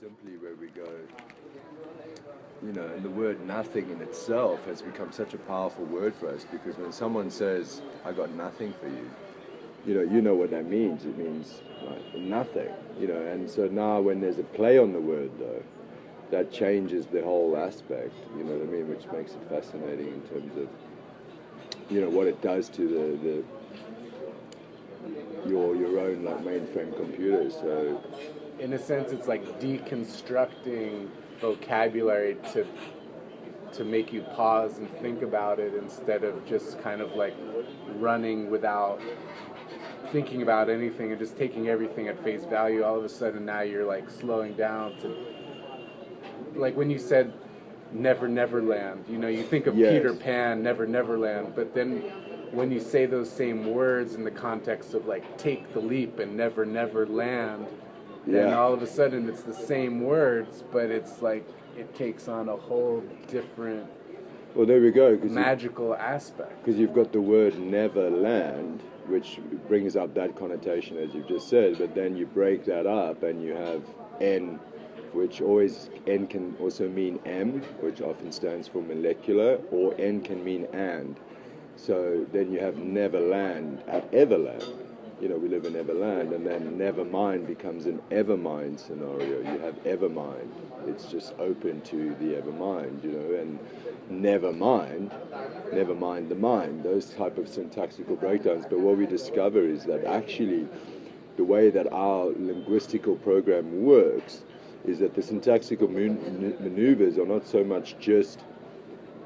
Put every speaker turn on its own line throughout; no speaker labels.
simply where we go, and the word nothing in itself has become such a powerful word for us, because when someone says, I got nothing for you, you know what that means. It means like, nothing, and so now when there's a play on the word, though, that changes the whole aspect, you know what I mean, which makes it fascinating in terms of, what it does to your own like mainframe computer. So
in a sense, it's like deconstructing vocabulary to make you pause and think about it, instead of just kind of like running without thinking about anything and just taking everything at face value. All of a sudden now you're like slowing down to, like when you said Never Neverland, you think of
yes.
Peter Pan, Never Neverland, but then when you say those same words in the context of like take the leap and Never Neverland, then all of a sudden it's the same words, but it's like it takes on a whole different
there we go,
magical aspect.
Because you've got the word Neverland, which brings up that connotation as you've just said, but then you break that up and you have N, which N can also mean M, which often stands for molecular, or N can mean and. So then you have Neverland at Everland. We live in Everland, and then Nevermind becomes an Evermind scenario. You have Evermind. It's just open to the Evermind, and never mind the mind, those type of syntactical breakdowns. But what we discover is that actually the way that our linguistical program works is that the syntactical maneuvers are not so much just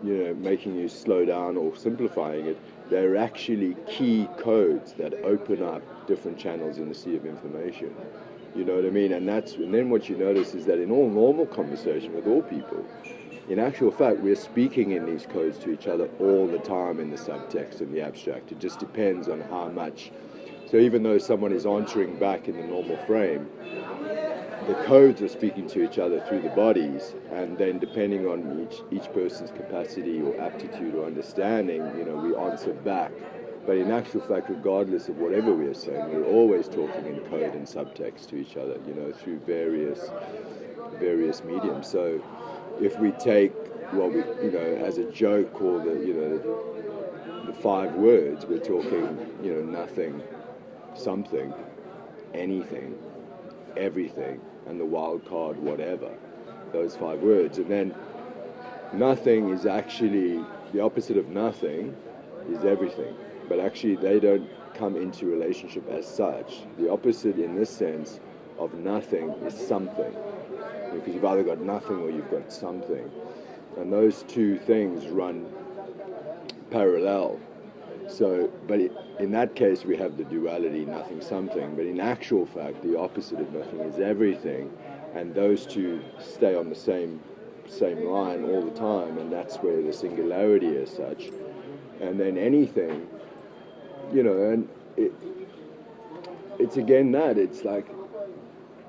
making you slow down or simplifying it. They're actually key codes that open up different channels in the sea of information. You know what I mean? And then what you notice is that in all normal conversation with all people, in actual fact, we're speaking in these codes to each other all the time in the subtext and the abstract. It just depends on how much. So even though someone is answering back in the normal frame, the codes are speaking to each other through the bodies, and then depending on each person's capacity or aptitude or understanding, we answer back. But in actual fact, regardless of whatever we are saying, we're always talking in code and subtext to each other, through various mediums. So if we take what we, as a joke call the 5 words, we're talking, nothing, something, anything, everything, and the wild card, whatever, those 5 words. And then nothing is actually, the opposite of nothing is everything, but actually they don't come into relationship as such. The opposite in this sense of nothing is something, because you've either got nothing or you've got something, and those two things run parallel. So, but in that case, we have the duality, nothing, something. But in actual fact, the opposite of nothing is everything, and those two stay on the same line all the time, and that's where the singularity is such. And then anything, and it's again that it's like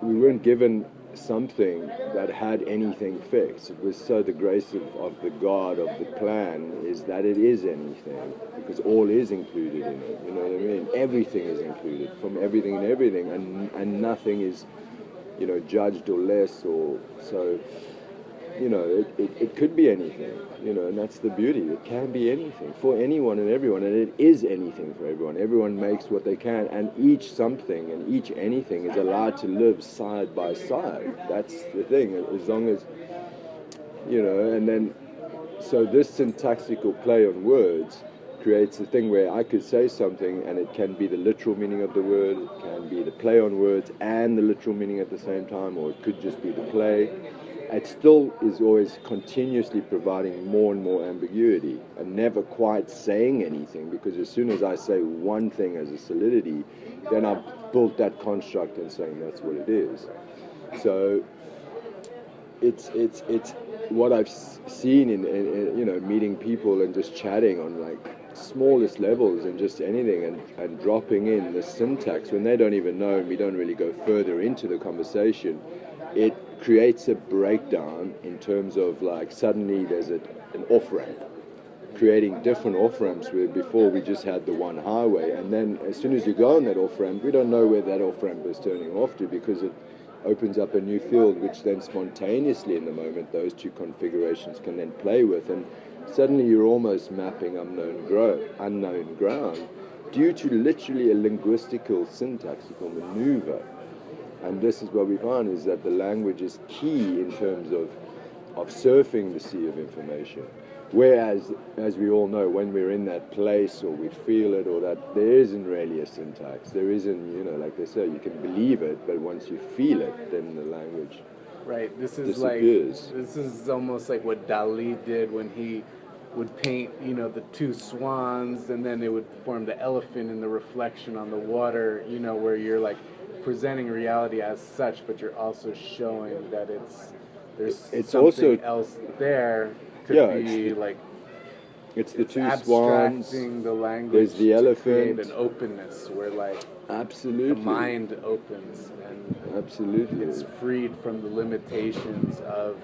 we weren't given something that had anything fixed. It was so the grace of the God of the plan is that it is anything, because all is included in it, you know what I mean? Everything is included, from everything and everything, and nothing is, judged or less, or so, it could be anything, and that's the beauty. It can be anything for anyone and everyone, and it is anything for everyone. Everyone makes what they can, and each something and each anything is allowed to live side by side. That's the thing, as long as, and then, so this syntactical play on words creates a thing where I could say something and it can be the literal meaning of the word, it can be the play on words and the literal meaning at the same time, or it could just be the play. It still is always continuously providing more and more ambiguity and never quite saying anything, because as soon as I say one thing as a solidity, then I've built that construct and saying that's what it is. So it's what I've seen in meeting people and just chatting on like smallest levels and just anything, and dropping in the syntax when they don't even know, and we don't really go further into the conversation. It creates a breakdown in terms of like suddenly there's an off-ramp, creating different off-ramps where before we just had the one highway, and then as soon as you go on that off-ramp, we don't know where that off-ramp is turning off to, because opens up a new field, which then spontaneously in the moment those two configurations can then play with, and suddenly you're almost mapping unknown ground due to literally a linguistical syntactical maneuver. And this is what we find, is that the language is key in terms of surfing the sea of information. Whereas, as we all know, when we're in that place or we feel it, or that there isn't really a syntax, there isn't, like they say, you can believe it, but once you feel it, then the language disappears.
This is almost like what Dali did when he would paint, the two swans, and then it would form the elephant in the reflection on the water, where you're like presenting reality as such, but you're also showing that there's something
also
else there.
It's the two swans.
The language.
There's the elephant.
Create an openness where
absolutely
the mind opens, and
absolutely
it's freed from the limitations of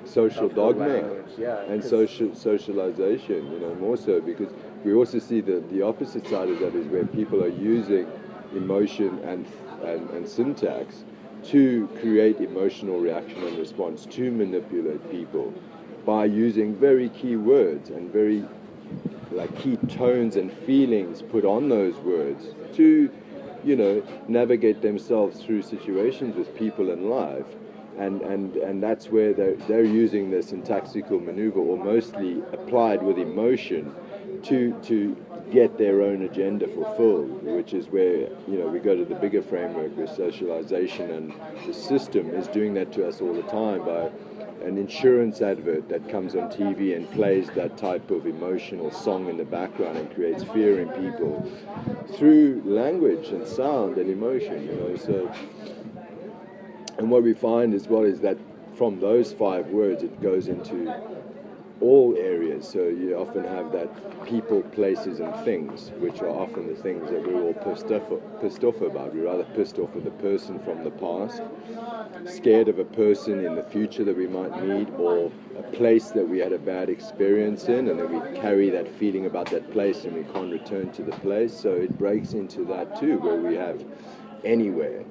social dogma and socialization. More so, because we also see the opposite side of that is where people are using emotion and syntax to create emotional reaction and response, to manipulate people by using very key words and very key tones and feelings put on those words to navigate themselves through situations with people in life, and that's where they're using the syntactical maneuver, or mostly applied with emotion, to get their own agenda fulfilled, which is where we go to the bigger framework where socialization and the system is doing that to us all the time by an insurance advert that comes on TV and plays that type of emotional song in the background and creates fear in people through language and sound and emotion. So, and what we find as well is that from those 5 words it goes into all areas. So you often have that people, places and things, which are often the things that we're all pissed off about. We're either pissed off with a person from the past, scared of a person in the future that we might meet, or a place that we had a bad experience in, and then we carry that feeling about that place and we can't return to the place. So it breaks into that too, where we have anywhere,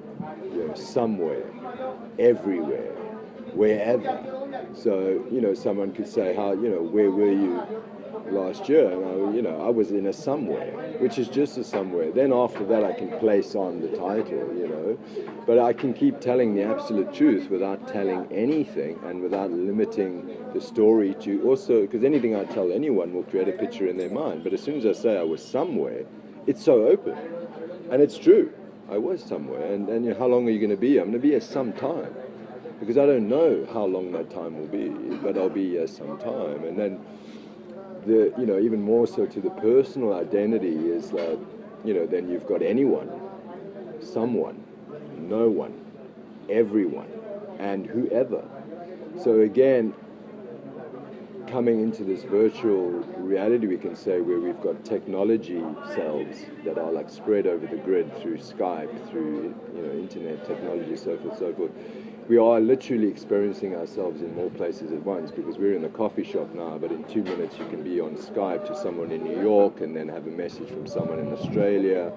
somewhere, everywhere, wherever. So, someone could say, where were you last year? And I was in a somewhere, which is just a somewhere. Then after that I can place on the title, but I can keep telling the absolute truth without telling anything and without limiting the story to also, because anything I tell anyone will create a picture in their mind. But as soon as I say I was somewhere, it's so open. And it's true. I was somewhere. And how long are you going to be? I'm going to be here sometime. Because I don't know how long that time will be, but I'll be here sometime. And then even more so to the personal identity is that, then you've got anyone, someone, no one, everyone, and whoever. So again, coming into this virtual reality, we can say, where we've got technology cells that are spread over the grid through Skype, through internet technology, so forth. We are literally experiencing ourselves in more places at once, because we're in a coffee shop now, but in 2 minutes you can be on Skype to someone in New York and then have a message from someone in Australia,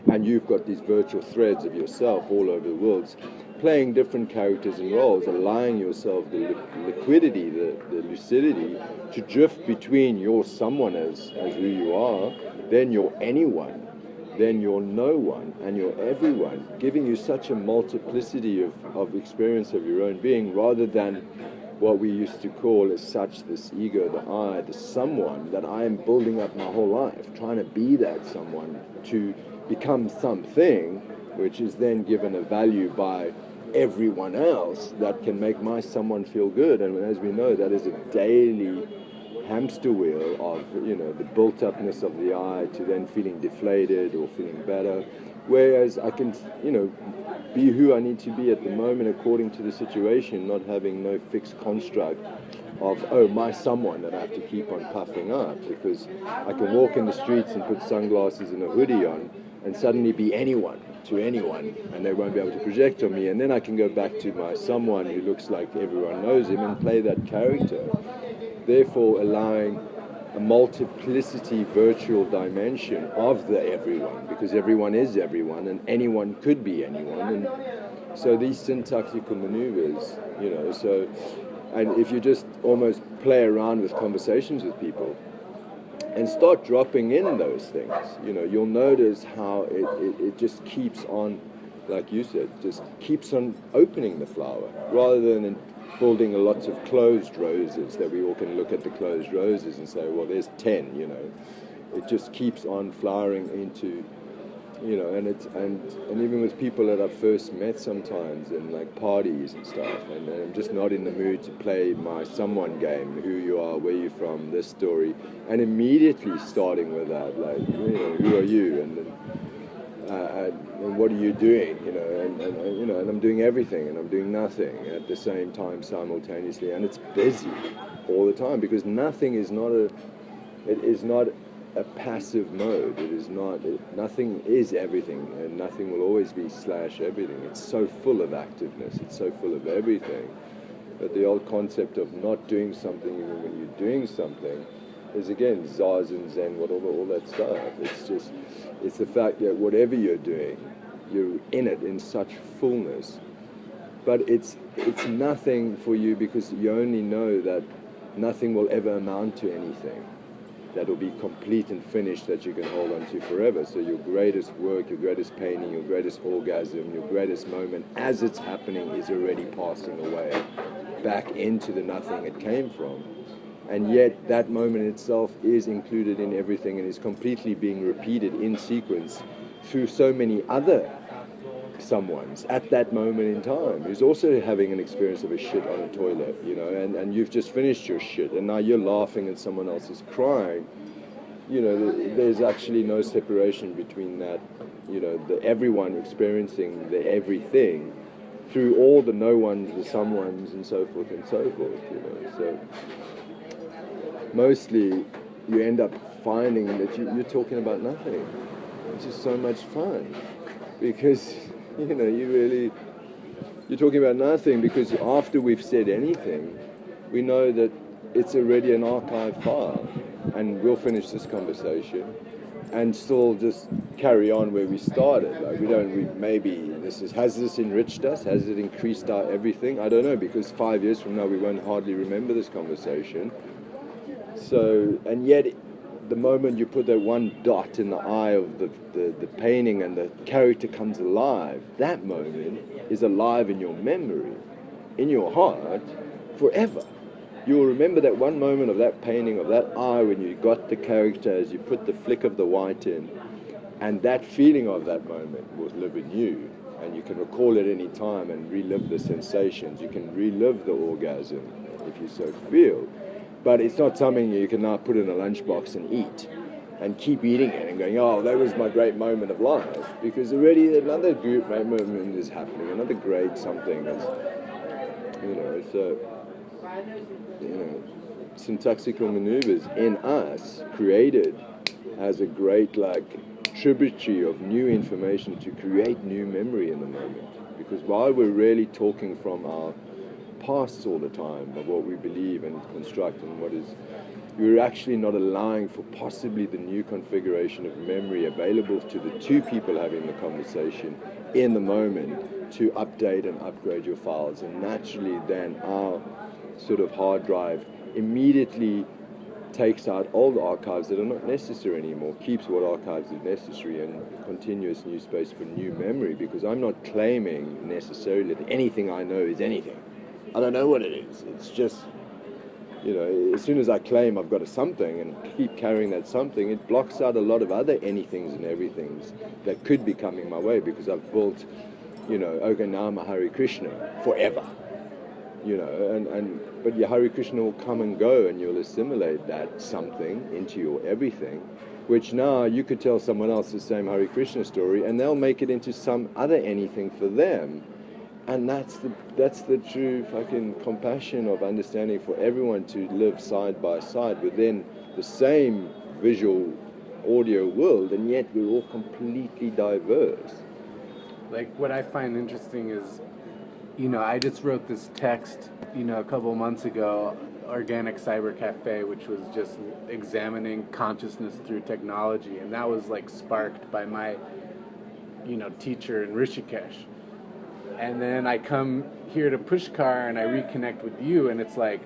and you've got these virtual threads of yourself all over the world, playing different characters and roles, allowing yourself the liquidity, the lucidity to drift between your someone as who you are, then your anyone, then you're no one, and you're everyone, giving you such a multiplicity of experience of your own being, rather than what we used to call as such this ego, the I, the someone that I am building up my whole life, trying to be that someone to become something, which is then given a value by everyone else that can make my someone feel good. And as we know, that is a daily hamster wheel of the built-upness of the I to then feeling deflated or feeling better, whereas I can be who I need to be at the moment according to the situation, not having no fixed construct of my someone that I have to keep on puffing up, because I can walk in the streets and put sunglasses and a hoodie on and suddenly be anyone to anyone, and they won't be able to project on me, and then I can go back to my someone who looks like everyone knows him and play that character, therefore allowing a multiplicity virtual dimension of the everyone, because everyone is everyone and anyone could be anyone. And So these syntactical maneuvers, so, and if you just almost play around with conversations with people and start dropping in those things, you'll notice how it just keeps on, like you said, just keeps on opening the flower, rather than building lots of closed roses that we all can look at the closed roses and say, well, there's 10, It just keeps on flowering into, and even with people that I've first met sometimes in like parties and stuff, and I'm just not in the mood to play my someone game, who you are, where you're from, this story, and immediately starting with that, like, who are you, and what are you doing, and I'm doing everything and I'm doing nothing at the same time simultaneously, and it's busy all the time, because nothing is not a passive mode. It is not. Nothing is everything, and nothing will always be / everything. It's so full of activeness. It's so full of everything. But the old concept of not doing something even when you're doing something is, again, Zazen, Zen, whatever, all that stuff. It's the fact that whatever you're doing, you're in it in such fullness. But it's nothing for you, because you only know that nothing will ever amount to anything that will be complete and finished, that you can hold on to forever. So your greatest work, your greatest painting, your greatest orgasm, your greatest moment, as it's happening, is already passing away back into the nothing it came from. And yet that moment itself is included in everything, and is completely being repeated in sequence through so many other someone's at that moment in time, who's also having an experience of a shit on a toilet, and you've just finished your shit, and now you're laughing and someone else is crying. There's actually no separation between that, everyone experiencing the everything through all the no ones, the someones, and so forth and so forth, So mostly you end up finding that you're talking about nothing, which is so much fun, because you're talking about nothing, because after we've said anything, we know that it's already an archive file, and we'll finish this conversation and still just carry on where we started. Like, has this enriched us? Has it increased our everything? I don't know, because 5 years from now we won't hardly remember this conversation. So, and yet, the moment you put that one dot in the eye of the painting and the character comes alive, that moment is alive in your memory, in your heart, forever. You'll remember that one moment of that painting, of that eye, when you got the character, as you put the flick of the white in, and that feeling of that moment will live in you, and you can recall it any time and relive the sensations. You can relive the orgasm, if you so feel. But it's not something you can now put in a lunchbox and eat, and keep eating it and going, oh, that was my great moment of life, because already another great moment is happening, another great something is, syntactical maneuvers in us, created as a great, tributary of new information to create new memory in the moment. Because while we're really talking from our past all the time, of what we believe and construct and what is, we're actually not allowing for possibly the new configuration of memory available to the two people having the conversation in the moment to update and upgrade your files. And naturally then our sort of hard drive immediately takes out old archives that are not necessary anymore, keeps what archives are necessary, and continuous new space for new memory, because I'm not claiming necessarily that anything I know is anything. I don't know what it is. It's just, as soon as I claim I've got a something and keep carrying that something, it blocks out a lot of other anythings and everythings that could be coming my way, because I've built, okay, now I'm a Hare Krishna forever. But your Hare Krishna will come and go, and you'll assimilate that something into your everything, which now you could tell someone else the same Hare Krishna story, and they'll make it into some other anything for them. And that's the true fucking compassion of understanding, for everyone to live side by side within the same visual audio world, and yet we're all completely diverse.
Like, what I find interesting is, I just wrote this text, a couple of months ago, Organic Cyber Cafe, which was just examining consciousness through technology, and that was sparked by my, teacher in Rishikesh. and then I come here to Pushkar and I reconnect with you, and it's like,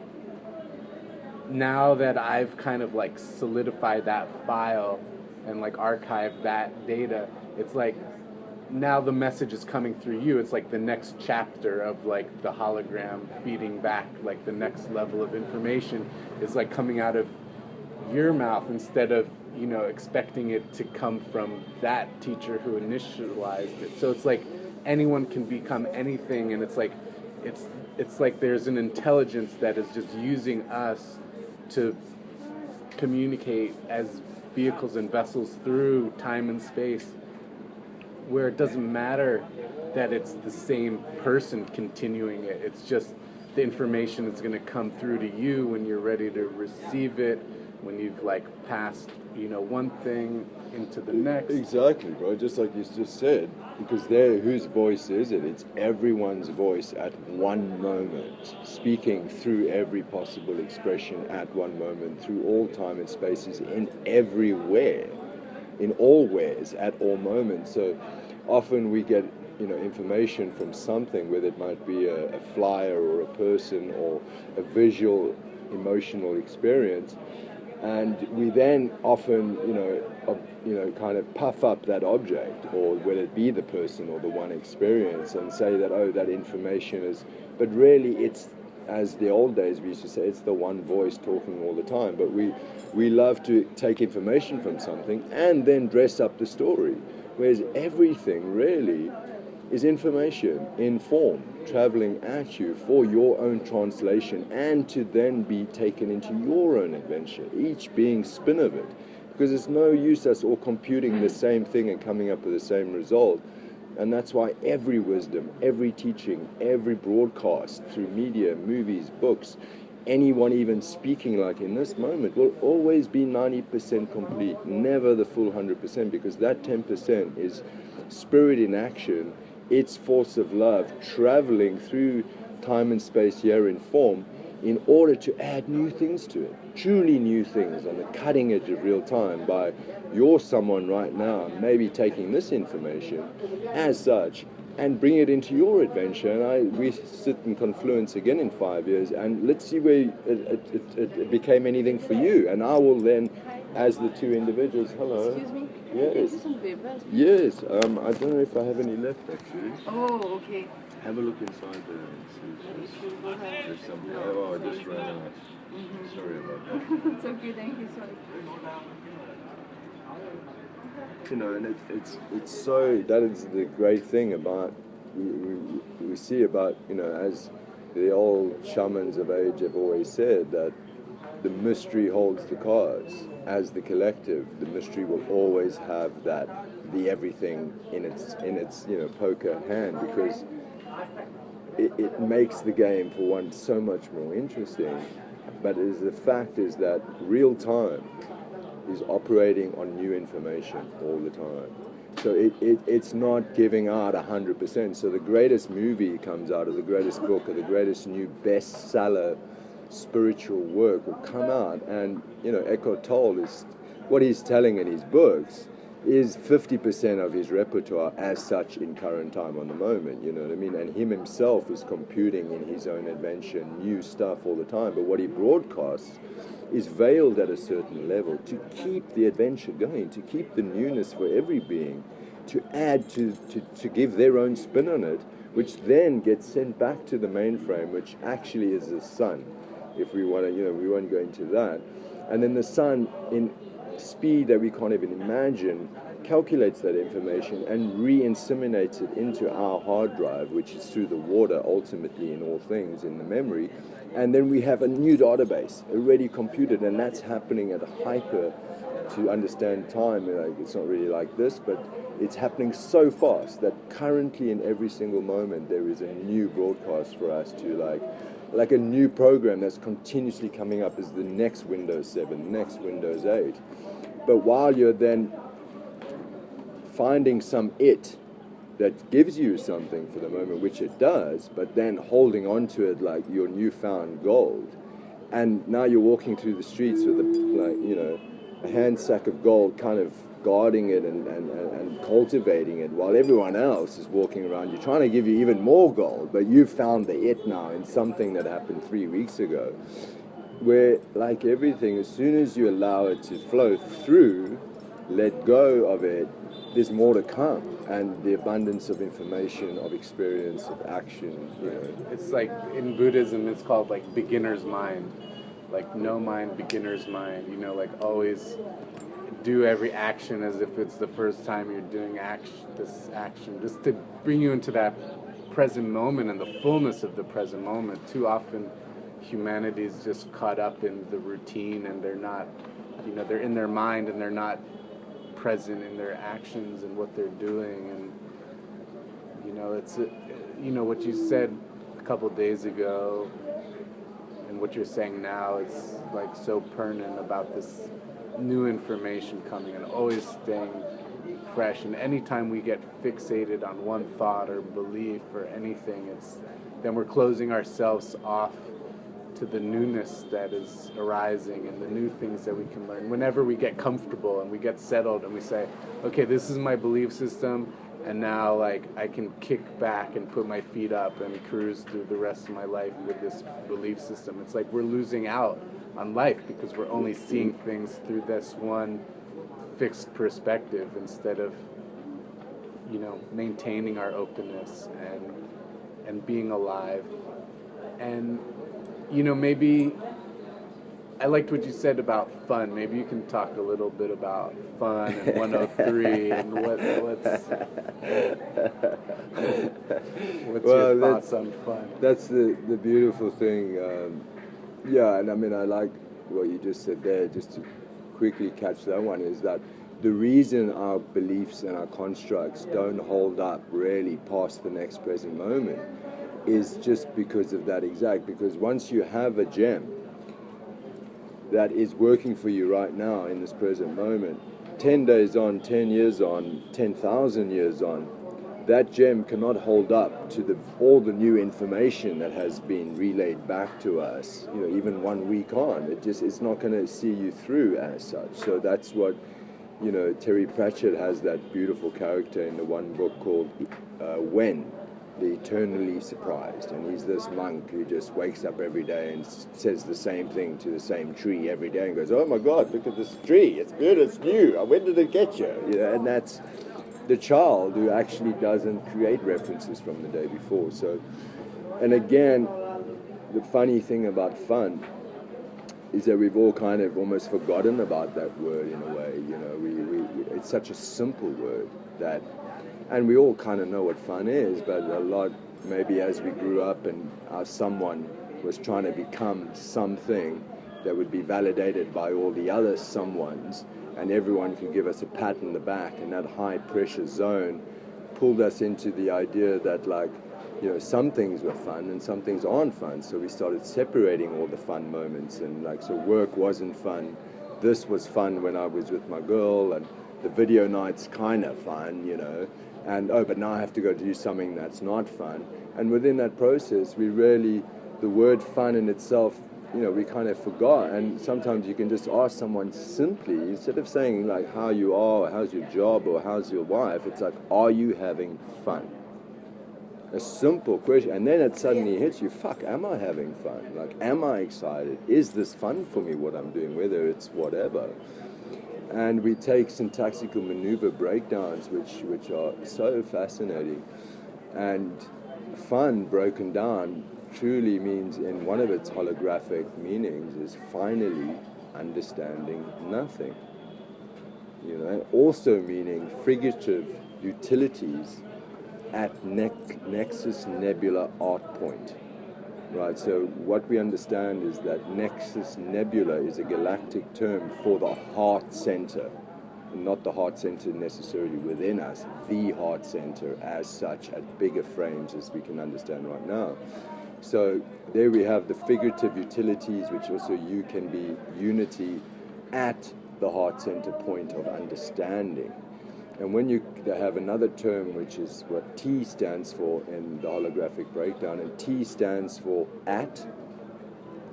now that I've kind of like solidified that file and like archived that data, it's like now the message is coming through you. It's like the next chapter of like the hologram feeding back, like the next level of information is like coming out of your mouth instead of, you know, expecting it to come from that teacher who initialized it. So it's like anyone can become anything, and it's like there's an intelligence that is just using us to communicate as vehicles and vessels through time and space, where it doesn't matter that it's the same person continuing it. It's just the information is going to come through to you when you're ready to receive it, when you've like passed, you know, one thing into the next.
Exactly, bro. Just like you just said, because there, whose voice is it? It's everyone's voice at one moment, speaking through every possible expression at one moment, through all time and spaces, in everywhere, in all ways, at all moments. So often we get, you know, information from something, whether it might be a flyer or a person or a visual, emotional experience. And we then often, kind of puff up that object, or whether it be the person or the one experience, and say that, oh, that information is, but really it's, as the old days we used to say, it's the one voice talking all the time. But we love to take information from something and then dress up the story, whereas everything really is information in form, traveling at you for your own translation and to then be taken into your own adventure, each being spin of it. Because it's no use us all computing the same thing and coming up with the same result. And that's why every wisdom, every teaching, every broadcast through media, movies, books, anyone even speaking like in this moment will always be 90% complete, never the full 100%, because that 10% is spirit in action, its force of love traveling through time and space here in form in order to add new things to it, truly new things on the cutting edge of real time. By you're someone right now maybe taking this information as such and bring it into your adventure, and we sit in confluence again in 5 years, and let's see where it became anything for you, and I will then, as the two individuals. Hello.
Excuse me?
Yes. Yes. I don't know if I have any left actually.
Oh, okay.
Have a look inside there and see if there's something. Oh, I just ran out. Sorry about that.
It's okay, thank you, sorry.
You know, and it's so, that is the great thing about, we see about, you know, as the old shamans of age have always said, that the mystery holds the cards. As the collective, the mystery will always have that, the everything in its poker hand, because it makes the game, for one, so much more interesting. But the fact is that real time is operating on new information all the time. So it's not giving out 100%. So the greatest movie comes out, or the greatest book, or the greatest new bestseller spiritual work will come out, and Eckhart Tolle is, what he's telling in his books is 50% of his repertoire as such in current time on the moment, you know what I mean? And him himself is computing in his own adventure new stuff all the time, but what he broadcasts is veiled at a certain level to keep the adventure going, to keep the newness for every being, to add to give their own spin on it, which then gets sent back to the mainframe, which actually is the sun. If we want to, we won't go into that. And then the sun, in speed that we can't even imagine, calculates that information and re-inseminates it into our hard drive, which is through the water, ultimately in all things, in the memory. And then we have a new database already computed, and that's happening at a hyper, to understand time. It's not really like this, but it's happening so fast that currently in every single moment there is a new broadcast for us to like a new program that's continuously coming up as the next Windows 7, next Windows 8. But while you're then finding some that gives you something for the moment, which it does, but then holding on to it like your newfound gold, and now you're walking through the streets with a hand sack of gold kind of guarding it and cultivating it, while everyone else is walking around you trying to give you even more gold, but you've found the it now in something that happened 3 weeks ago. Where, like everything, as soon as you allow it to flow through, let go of it, there's more to come, and the abundance of information, of experience, of action, you know.
It's like in Buddhism, it's called like beginner's mind, like no mind, beginner's mind. You know, like always do every action as if it's the first time you're doing this action, just to bring you into that present moment and the fullness of the present moment. Too often, humanity's just caught up in the routine, and they're not, you know, they're in their mind and they're not present in their actions and what they're doing. And you know, it's you know, what you said a couple days ago and what you're saying now is like so pertinent about this new information coming and always staying fresh. And anytime we get fixated on one thought or belief or anything, then we're closing ourselves off to the newness that is arising and the new things that we can learn. Whenever we get comfortable and we get settled and we say, okay, this is my belief system, and now like I can kick back and put my feet up and cruise through the rest of my life with this belief system. It's like we're losing out on life because we're only seeing things through this one fixed perspective instead of, you know, maintaining our openness and being alive. And you know, maybe I liked what you said about fun. Maybe you can talk a little bit about fun and 103 and what's your thoughts on fun?
That's the beautiful thing. Yeah, and I mean, I like what you just said there, just to quickly catch that one, is that the reason our beliefs and our constructs don't hold up really past the next present moment is just because of that exact. Because once you have a gem that is working for you right now in this present moment, 10 days on, 10 years on, 10,000 years on, that gem cannot hold up to all the new information that has been relayed back to us, you know, even 1 week on. It's not going to see you through as such. So that's what, you know, Terry Pratchett has that beautiful character in the one book called When, the Eternally Surprised. And he's this monk who just wakes up every day and says the same thing to the same tree every day and goes, oh my God, look at this tree. It's good, it's new. When did it get you? You know, and that's the child who actually doesn't create references from the day before. So, and again, the funny thing about fun is that we've all kind of almost forgotten about that word in a way. You know, it's such a simple word that, and we all kind of know what fun is, but a lot, maybe as we grew up and someone was trying to become something that would be validated by all the other someones, and everyone could give us a pat in the back, and that high pressure zone pulled us into the idea that, like, you know, some things were fun and some things aren't fun. So we started separating all the fun moments, and like, so work wasn't fun. This was fun when I was with my girl, and the video night's kind of fun, you know. And but now I have to go do something that's not fun. And within that process, we really, the word fun in itself, you know, we kind of forgot. And sometimes you can just ask someone simply, instead of saying like how you are, or how's your job, or how's your wife, it's like, are you having fun? A simple question, and then it suddenly hits you, fuck, am I having fun? Like, am I excited? Is this fun for me, what I'm doing, whether it's whatever? And we take syntactical maneuver breakdowns, which are so fascinating. And fun broken down truly means, in one of its holographic meanings, is finally understanding nothing. You know, also meaning figurative utilities at Nexus Nebula Art Point. Right, so what we understand is that Nexus Nebula is a galactic term for the heart center, not the heart center necessarily within us, the heart center as such at bigger frames as we can understand right now. So there we have the figurative utilities, which also can be unity at the heart center point of understanding. And when you have another term, which is what T stands for in the holographic breakdown, and T stands for at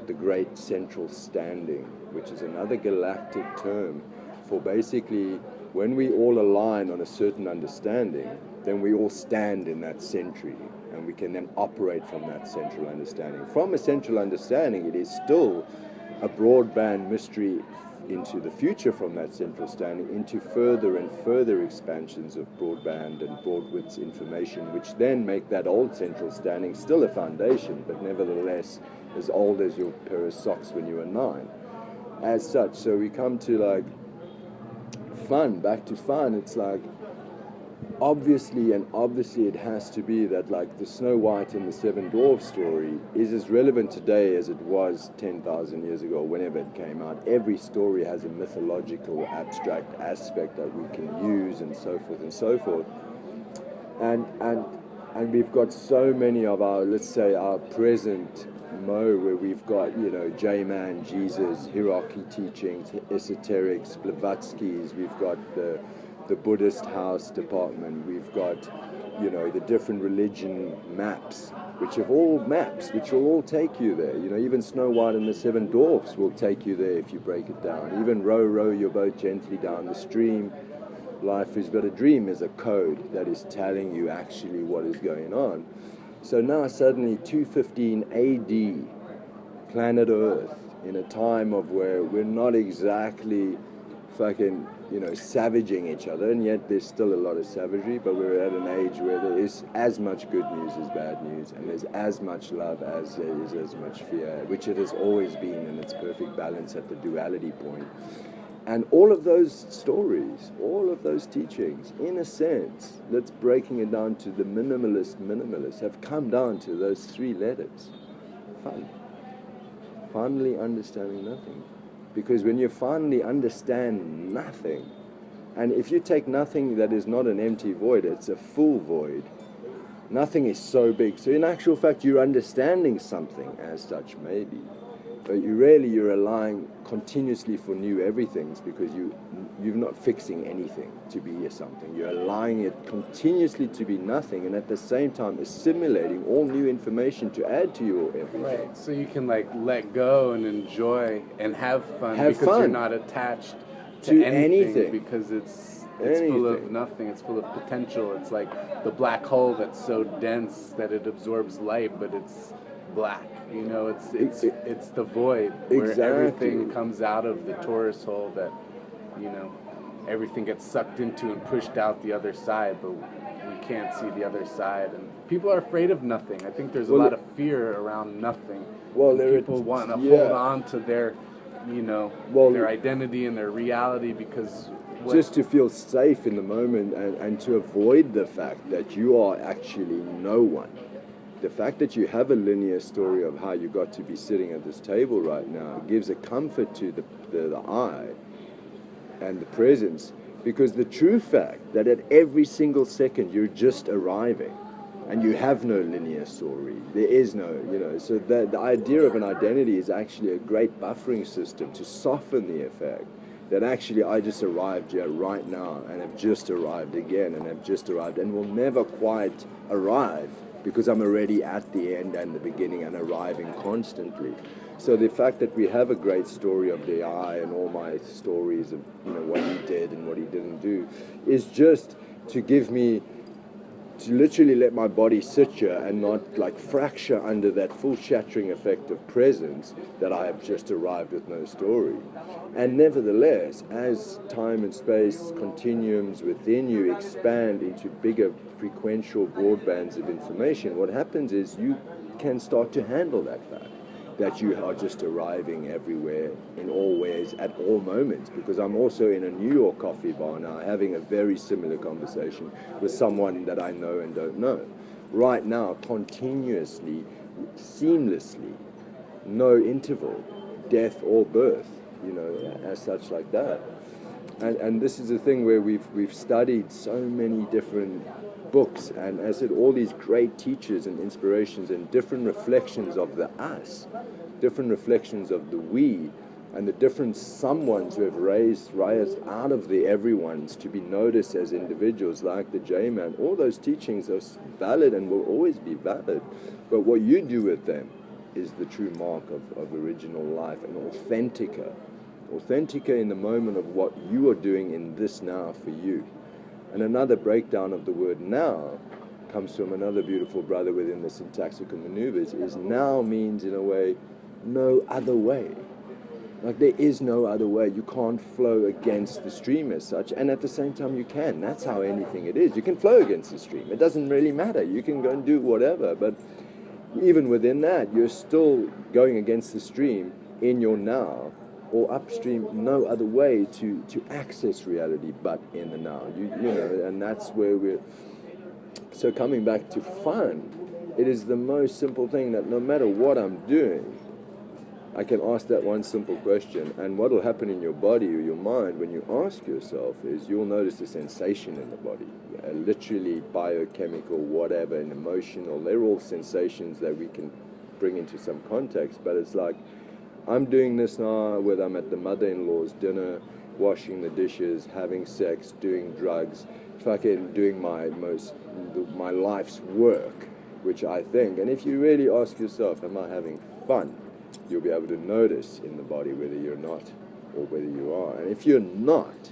the great central standing, which is another galactic term for basically when we all align on a certain understanding, then we all stand in that century, and we can then operate from that central understanding. From a central understanding, it is still a broadband mystery into the future from that central standing, into further and further expansions of broadband and broadwidth information, which then make that old central standing still a foundation, but nevertheless as old as your pair of socks when you were 9. As such, so we come to like fun, back to fun. It's like obviously it has to be that like the Snow White and the Seven Dwarfs story is as relevant today as it was 10,000 years ago, whenever it came out. Every story has a mythological, abstract aspect that we can use, and so forth and so forth. And we've got so many of our, let's say, our present Mo, where we've got, you know, J-Man, Jesus, hierarchy teachings, esoterics, Blavatsky's, we've got the Buddhist house department, we've got, you know, the different religion maps, which will all take you there. You know, even Snow White and the Seven Dwarfs will take you there if you break it down. Even row, row your boat gently down the stream. Life is but a dream is a code that is telling you actually what is going on. So now suddenly 215 AD, planet Earth, in a time of where we're not exactly fucking, you know, savaging each other, and yet there's still a lot of savagery, but we're at an age where there is as much good news as bad news, and there's as much love as there is as much fear, which it has always been in its perfect balance at the duality point. And all of those stories, all of those teachings, in a sense, that's breaking it down to the minimalists, have come down to those 3 letters. Fun. Finally understanding nothing. Because when you finally understand nothing, and if you take nothing that is not an empty void, it's a full void, nothing is so big. So in actual fact, you're understanding something as such, maybe. But you're relying continuously for new everythings, because you're not fixing anything to be something. You're allowing it continuously to be nothing, and at the same time assimilating all new information to add to your everything.
Right. So you can like let go and enjoy and have fun because you're not attached
to
anything. Because it's full of nothing. It's full of potential. It's like the black hole that's so dense that it absorbs light, but it's black. You know, it's the void where everything comes out of the torus hole that, you know, everything gets sucked into and pushed out the other side, but we can't see the other side. And people are afraid of nothing. I think there's a lot of fear around nothing. Well, people want to hold on to their, you know, their identity and their reality, because
just to feel safe in the moment, and to avoid the fact that you are actually no one. The fact that you have a linear story of how you got to be sitting at this table right now gives a comfort to the eye and the presence, because the true fact that at every single second you're just arriving and you have no linear story, there is no, you know, so the idea of an identity is actually a great buffering system to soften the effect that actually I just arrived here right now and have just arrived again and have just arrived and will never quite arrive, because I'm already at the end and the beginning and arriving constantly. So the fact that we have a great story of the I and all my stories of, you know, what he did and what he didn't do is just to give me, to literally let my body sit here and not like fracture under that full shattering effect of presence that I have just arrived with no story. And nevertheless, as time and space continuums within you expand into bigger frequential broadbands of information, what happens is you can start to handle that fact that you are just arriving everywhere, in all ways, at all moments. Because I'm also in a New York coffee bar now, having a very similar conversation with someone that I know and don't know. Right now, continuously, seamlessly, no interval, death or birth, you know, as such like that. And this is a thing where we've studied so many different books, and as I said, all these great teachers and inspirations and different reflections of the us, different reflections of the we, and the different someones who have raised out of the everyones to be noticed as individuals, like the J-Man. All those teachings are valid and will always be valid, but what you do with them is the true mark of original life and authentica. authentica in the moment of what you are doing in this now for you. And another breakdown of the word now comes from another beautiful brother within the syntactical maneuvers, is now means in a way no other way. Like there is no other way. You can't flow against the stream as such, and at the same time you can. That's how anything it is. You can flow against the stream. It doesn't really matter. You can go and do whatever, but even within that, you're still going against the stream in your now, or upstream, no other way to access reality but in the now. You know, and that's where we're. So coming back to fun, it is the most simple thing that no matter what I'm doing, I can ask that one simple question, and what will happen in your body or your mind when you ask yourself is you'll notice a sensation in the body, literally biochemical, whatever, and emotional. They're all sensations that we can bring into some context, but it's like, I'm doing this now, whether I'm at the mother-in-law's dinner, washing the dishes, having sex, doing drugs, fucking doing my life's work, which I think, and if you really ask yourself, am I having fun? You'll be able to notice in the body whether you're not or whether you are. And if you're not,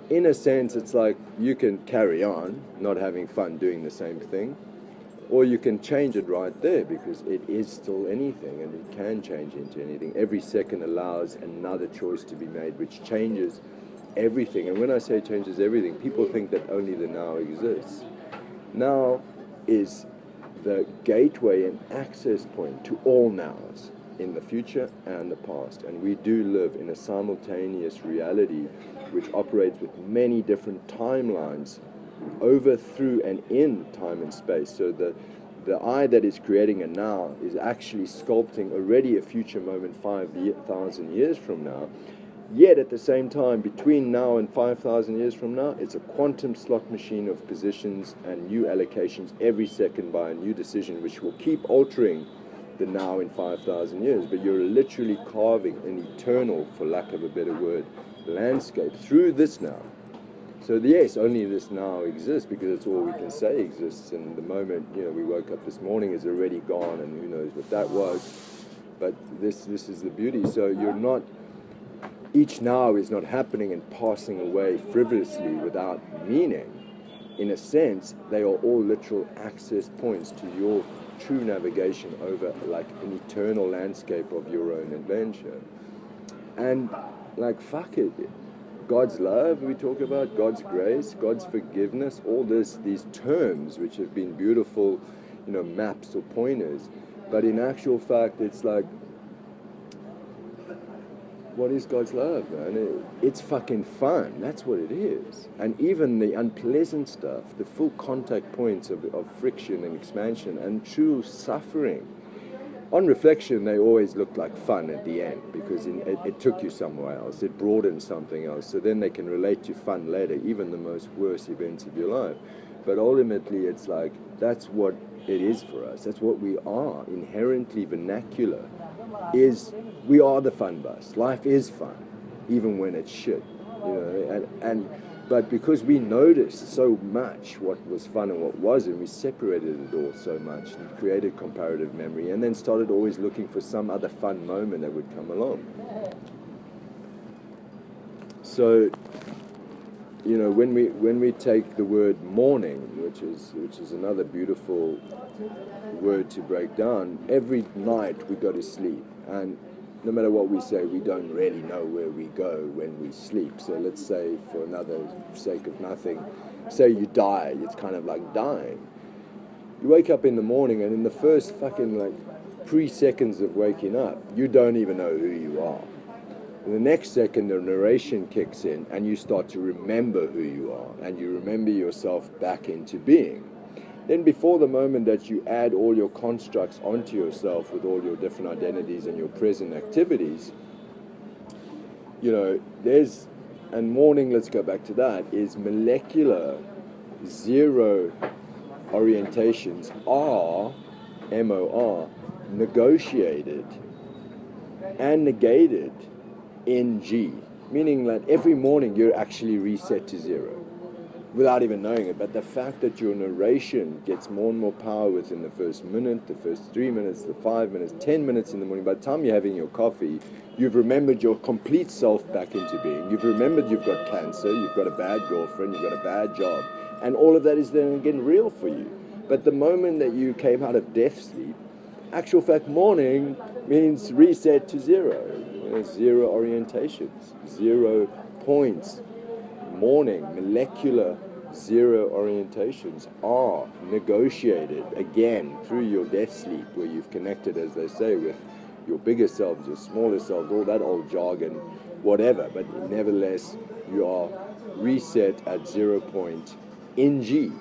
in a sense, it's like you can carry on not having fun doing the same thing, or you can change it right there, because it is still anything and it can change into anything. Every second allows another choice to be made, which changes everything. And when I say changes everything, people think that only the now exists. Now is the gateway and access point to all nows in the future and the past, and we do live in a simultaneous reality which operates with many different timelines over, through, and in time and space. So the I that is creating a now is actually sculpting already a future moment 5,000 years from now, yet at the same time, between now and 5,000 years from now, it's a quantum slot machine of positions and new allocations every second by a new decision, which will keep altering the now in 5,000 years, but you're literally carving an eternal, for lack of a better word, landscape through this now. So yes, only this now exists because it's all we can say exists, and the moment, you know, we woke up this morning is already gone, and who knows what that was, but this is the beauty. So you're not, each now is not happening and passing away frivolously without meaning. In a sense, they are all literal access points to your true navigation over like an eternal landscape of your own adventure. And like, fuck it, God's love we talk about, God's grace, God's forgiveness, all these terms which have been beautiful, you know, maps or pointers, but in actual fact it's like, what is God's love, man? It's fucking fun. That's what it is. And even the unpleasant stuff, the full contact points of friction and expansion and true suffering, on reflection, they always look like fun at the end, because it took you somewhere else. It broadened something else. So then they can relate to fun later, even the most worst events of your life. But ultimately, it's like, that's what it is for us. That's what we are, inherently vernacular. Is we are the fun bus. Life is fun, even when it's shit, you know. But because we noticed so much what was fun and what wasn't, we separated it all so much and created comparative memory, and then started always looking for some other fun moment that would come along. So, you know, when we take the word morning, which is another beautiful word to break down, every night we go to sleep, and no matter what we say, we don't really know where we go when we sleep. So let's say, for another sake of nothing, say you die, it's kind of like dying. You wake up in the morning, and in the first fucking like 3 seconds of waking up, you don't even know who you are. In the next second, the narration kicks in, and you start to remember who you are, and you remember yourself back into being. Then before the moment that you add all your constructs onto yourself with all your different identities and your present activities, you know, and morning, let's go back to that, is molecular zero orientations are, M-O-R, negotiated and negated in G, meaning that every morning you're actually reset to zero. without even knowing it. But the fact that your narration gets more and more power within the first minute, the first 3 minutes, the 5 minutes, 10 minutes in the morning, by the time you're having your coffee, you've remembered your complete self back into being. You've remembered you've got cancer, you've got a bad girlfriend, you've got a bad job, and all of that is then again real for you. But the moment that you came out of death sleep, actual fact, morning means reset to zero. Zero orientations, 0 points. Morning, molecular zero orientations are negotiated again through your death sleep, where you've connected, as they say, with your bigger selves, your smaller selves, all that old jargon, whatever. But nevertheless, you are reset at 0 point in G.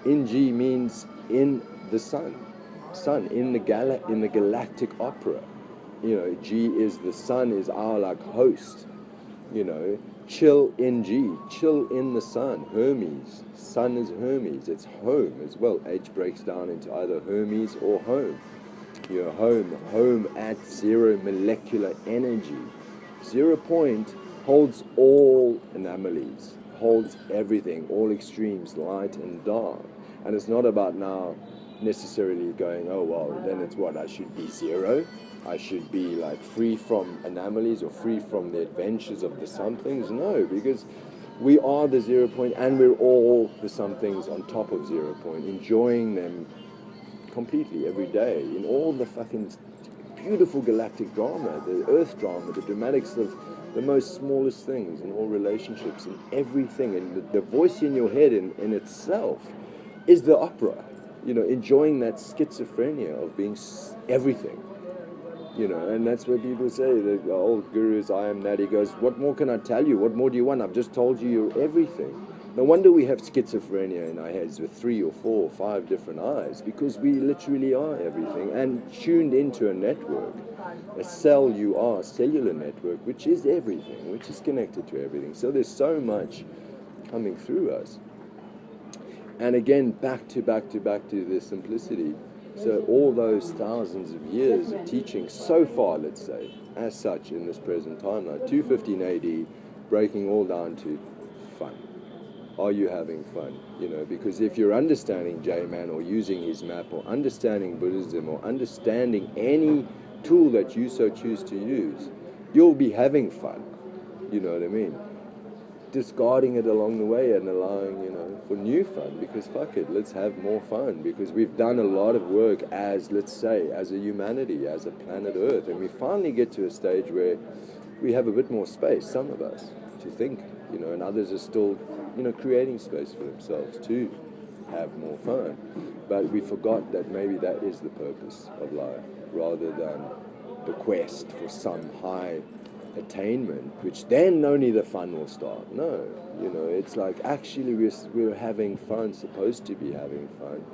In G means in the sun, in the galactic opera. G is the sun, is our like host. Chill in G, chill in the sun. Hermes, sun is Hermes, it's home as well. H breaks down into either Hermes or home. Home at 0 molecular energy. 0 point holds all anomalies, holds everything, all extremes, light and dark. And it's not about now necessarily going, oh well, then it's what, I should be 0. I should be like free from anomalies or free from the adventures of the somethings. No, because we are the 0 point, and we're all the somethings on top of 0 point, enjoying them completely every day in all the fucking beautiful galactic drama, the earth drama, the dramatics of the most smallest things, in all relationships and everything. And the voice in your head in itself is the opera, enjoying that schizophrenia of being everything. And that's what people say, the old gurus, I am that. He goes, what more can I tell you? What more do you want? I've just told you you're everything. No wonder we have schizophrenia in our heads with 3 or 4 or 5 different eyes, because we literally are everything and tuned into a network, a cellular network, which is everything, which is connected to everything. So there's so much coming through us. And again, back to the simplicity. So all those thousands of years of teaching so far, let's say, as such in this present timeline, 215 AD, breaking all down to fun. Are you having fun? Because if you're understanding J-Man or using his map or understanding Buddhism or understanding any tool that you so choose to use, you'll be having fun. You know what I mean? Discarding it along the way and allowing, for new fun, because fuck it, let's have more fun, because we've done a lot of work as, let's say, as a humanity, as a planet Earth, and we finally get to a stage where we have a bit more space, some of us, to think, and others are still, creating space for themselves to have more fun. But we forgot that maybe that is the purpose of life, rather than the quest for some high attainment, which then only the fun will start. No, it's like actually we're having fun, supposed to be having fun.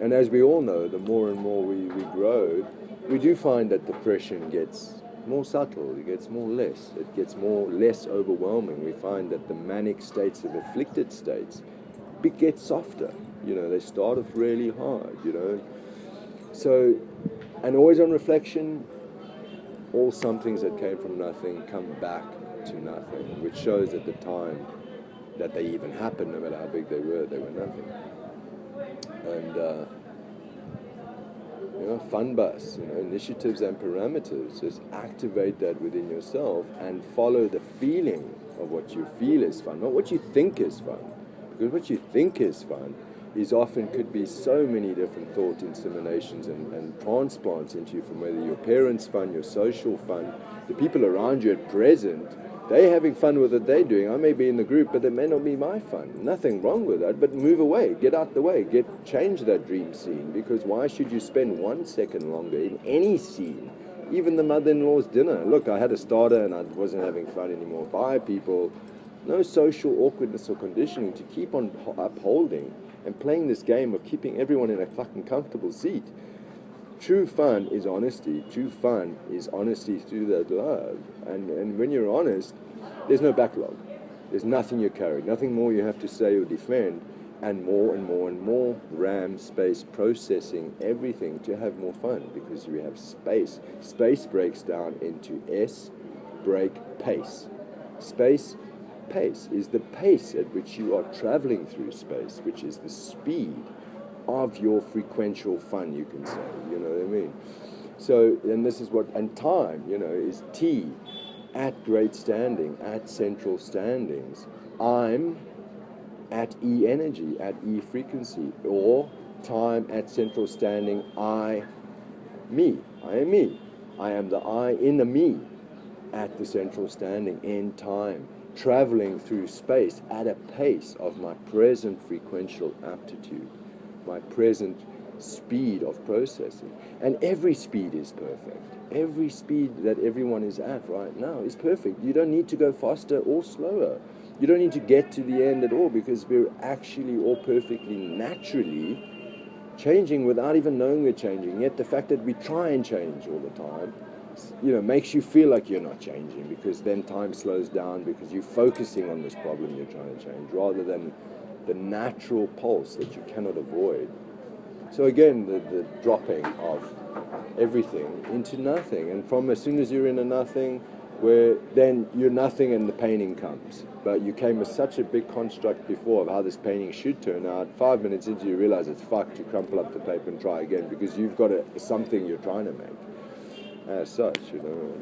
And as we all know, the more and more we grow, we do find that depression gets more subtle, it gets less overwhelming. We find that the manic states, the afflicted states, get softer. They start off really hard, So, and always on reflection, all some things that came from nothing come back to nothing, which shows at the time that they even happened, no matter how big they were nothing. And fun bus, initiatives and parameters, just activate that within yourself and follow the feeling of what you feel is fun, not what you think is fun. Because what you think is fun is often could be so many different thought inseminations and transplants into you, from whether your parents' fun, your social fun, the people around you at present, they're having fun with what they're doing. I may be in the group, but it may not be my fun. Nothing wrong with that, but move away, get out the way, change that dream scene, because why should you spend 1 second longer in any scene? Even the mother-in-law's dinner. Look, I had a starter and I wasn't having fun anymore. Bye, people. No social awkwardness or conditioning to keep on upholding and playing this game of keeping everyone in a fucking comfortable seat. True fun is honesty. True fun is honesty through that love. And when you're honest, there's no backlog. There's nothing you're carrying, nothing more you have to say or defend, and more RAM, space, processing, everything to have more fun, because we have space. Space breaks down into S, break, pace. Space pace is the pace at which you are traveling through space, which is the speed of your frequential fun, you can say, you know what I mean? So, and this is what, and time, you know, is T, at great standing, at central standings. I'm at E energy, at E frequency, or time at central standing, me. I am me. I am the I in the me at the central standing in time, traveling through space at a pace of my present frequential aptitude, my present speed of processing. And every speed is perfect. Every speed that everyone is at right now is perfect. You don't need to go faster or slower. You don't need to get to the end at all, because we're actually all perfectly naturally changing without even knowing we're changing. Yet the fact that we try and change all the time, you know, makes you feel like you're not changing, because then time slows down, because you're focusing on this problem you're trying to change rather than the natural pulse that you cannot avoid. So again, the dropping of everything into nothing, and from as soon as you're in a nothing, where then you're nothing and the painting comes. But you came with such a big construct before of how this painting should turn out. 5 minutes into, you realize it's fucked. You crumple up the paper and try again, because you've got something you're trying to make. As such, you know.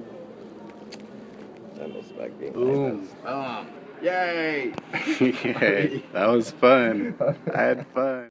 That was back being
Boom.
Yay!
Yay! That was fun. I had fun.